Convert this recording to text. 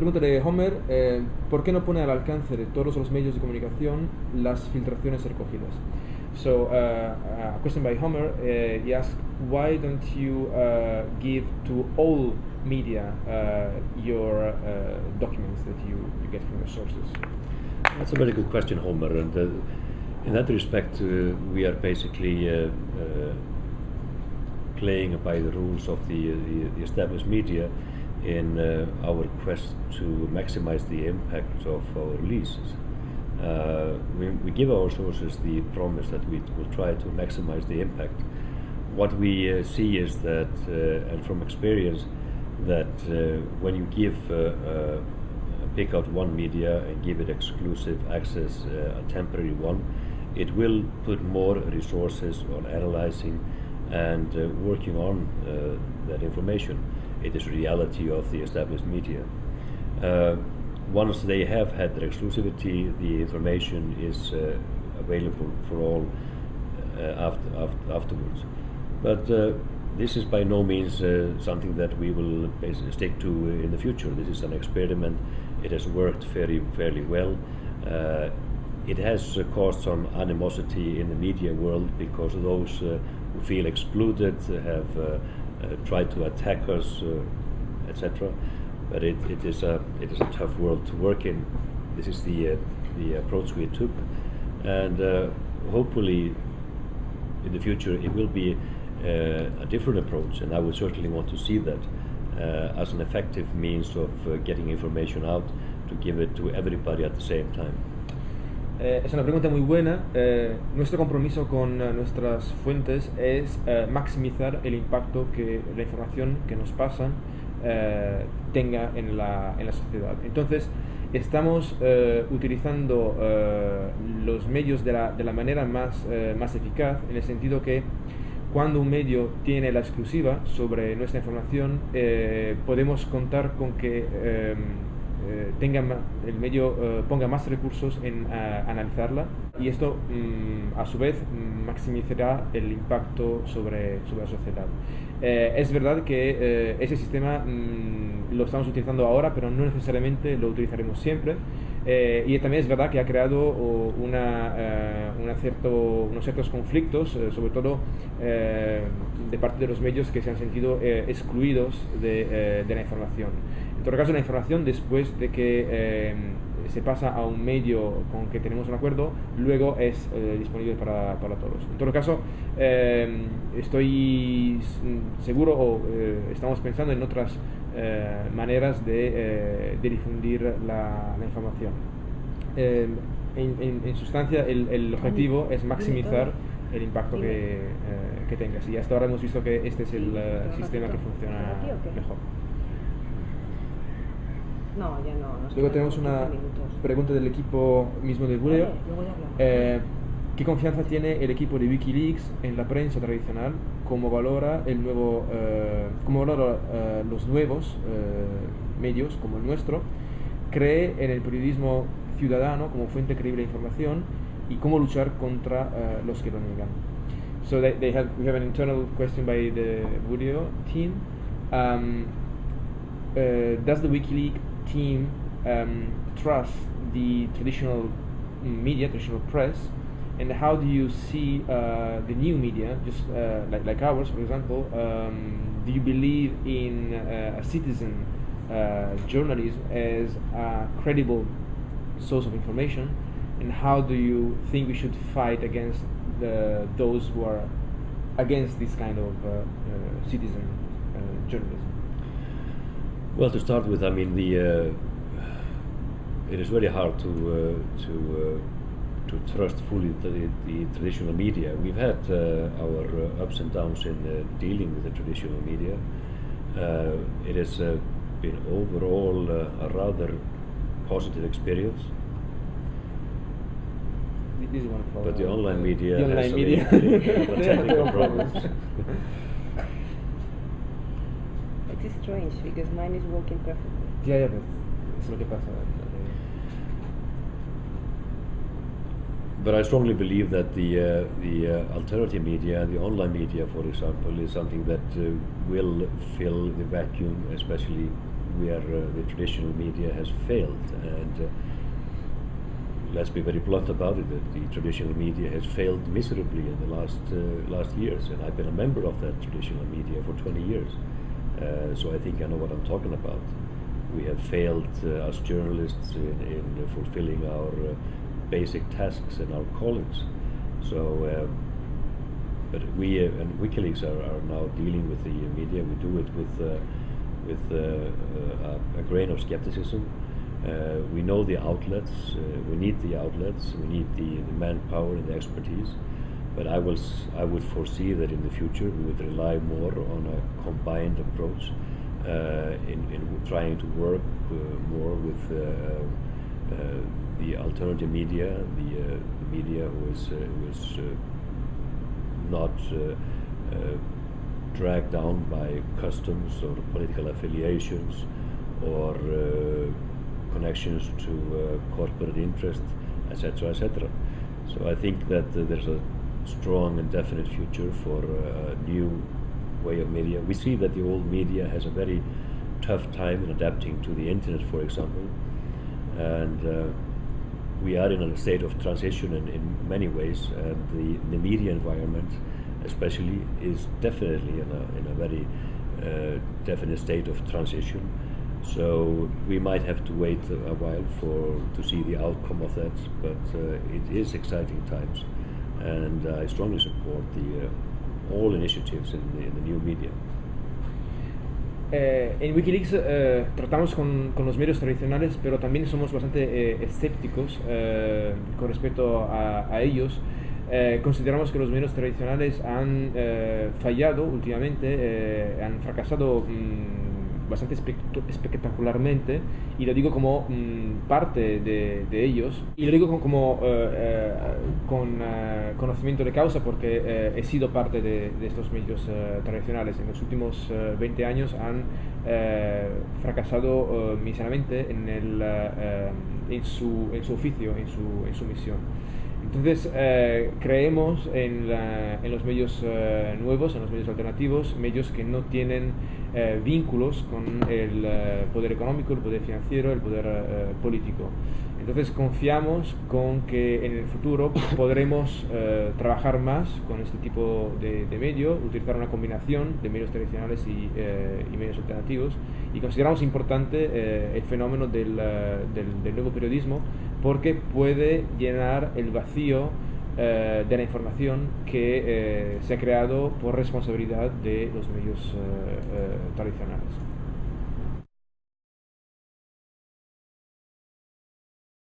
pregunta de Homer, ¿por qué no pone al alcance de todos los medios de comunicación las filtraciones recogidas? So, a question by Homer, he asks, why don't you give to all media your documents that you get from your sources? That's a very good question, Homer, and in that respect we are basically playing by the rules of the established media in our quest to maximize the impact of our releases. We give our sources the promise that we will try to maximize the impact. What we see is that, and from experience, that when you give pick out one media and give it exclusive access, a temporary one, it will put more resources on analyzing and working on that information. It is reality of the established media. Once they have had their exclusivity, the information is available for all afterwards. But this is by no means something that we will stick to in the future. This is an experiment. It has worked fairly well. It has caused some animosity in the media world because those who feel excluded have tried to attack us, etc. But it is a tough world to work in. This is the approach we took, and hopefully in the future it will be a different approach, and I would certainly want to see that as an effective means of getting information out, to give it to everybody at the same time. Es una pregunta muy buena. Nuestro compromiso con nuestras fuentes es maximizar el impacto que la información que nos pasan tenga en la sociedad. Entonces, estamos utilizando los medios de la manera más eficaz, en el sentido que cuando un medio tiene la exclusiva sobre nuestra información, podemos contar con que el medio ponga más recursos en analizarla, y esto a su vez maximizará el impacto sobre la sociedad. Es verdad que ese sistema lo estamos utilizando ahora, pero no necesariamente lo utilizaremos siempre, y también es verdad que ha creado unos ciertos conflictos, sobre todo de parte de los medios que se han sentido excluidos de la información. En todo caso, la información, después de que se pasa a un medio con que tenemos un acuerdo, luego es disponible para todos. En todo caso, estoy seguro, o estamos pensando en otras maneras de difundir la información. En sustancia, el objetivo es maximizar el impacto que tengas, y hasta ahora hemos visto que este es el sistema que funciona mejor. No, ya no. Luego tenemos una pregunta del equipo mismo de Bureo. ¿Qué confianza tiene el equipo de WikiLeaks en la prensa tradicional? ¿Cómo valora los nuevos medios como el nuestro? ¿Cree en el periodismo ciudadano como fuente creíble de información? ¿Y cómo luchar contra los que lo niegan? So we have an internal question by the Bureo team. Does the WikiLeaks team trust the traditional media, traditional press, and how do you see the new media, just like ours, for example? Do you believe in a citizen journalism as a credible source of information, and how do you think we should fight against those who are against this kind of citizen journalism? Well, to start with, I mean, it is very hard to trust fully the traditional media. We've had our ups and downs in dealing with the traditional media. It has been overall a rather positive experience. But the online media has some technical problems. It's strange because mine is working perfectly. Yeah, es lo que pasa. But I strongly believe that the alternative media, the online media, for example, is something that will fill the vacuum, especially where the traditional media has failed, and let's be very blunt about it, that the traditional media has failed miserably in the last years, and I've been a member of that traditional media for 20 years, so I think I know what I'm talking about. We have failed as journalists in fulfilling our basic tasks and our callings. So, but we and WikiLeaks are now dealing with the media. We do it with a grain of skepticism. We know the outlets, we need the outlets, we need the manpower and the expertise, but I would foresee that in the future we would rely more on a combined approach in trying to work more with the alternative media, the media who is not dragged down by customs or political affiliations or connections to corporate interest, etc., etc. So I think that there's a strong and definite future for a new way of media. We see that the old media has a very tough time in adapting to the internet, for example, and we are in a state of transition in many ways, and the media environment especially is definitely in a very definite state of transition. So we might have to wait a while to see the outcome of that, but it is exciting times, and I strongly support all initiatives in the new media. En Wikileaks tratamos con los medios tradicionales, pero también somos bastante escépticos con respecto a ellos. Consideramos que los medios tradicionales han fallado últimamente, han fracasado bastante espectacularmente, y lo digo como parte de ellos, y lo digo como con conocimiento de causa, porque he sido parte de estos medios tradicionales. En los últimos 20 años han fracasado miseramente en su oficio, en su misión. Entonces creemos en los medios nuevos, en los medios alternativos, medios que no tienen vínculos con el poder económico, el poder financiero, el poder político. Entonces confiamos con que en el futuro podremos trabajar más con este tipo de medio, utilizar una combinación de medios tradicionales y medios alternativos, y consideramos importante el fenómeno del nuevo periodismo, porque puede llenar el vacío de la información que se ha creado por responsabilidad de los medios tradicionales.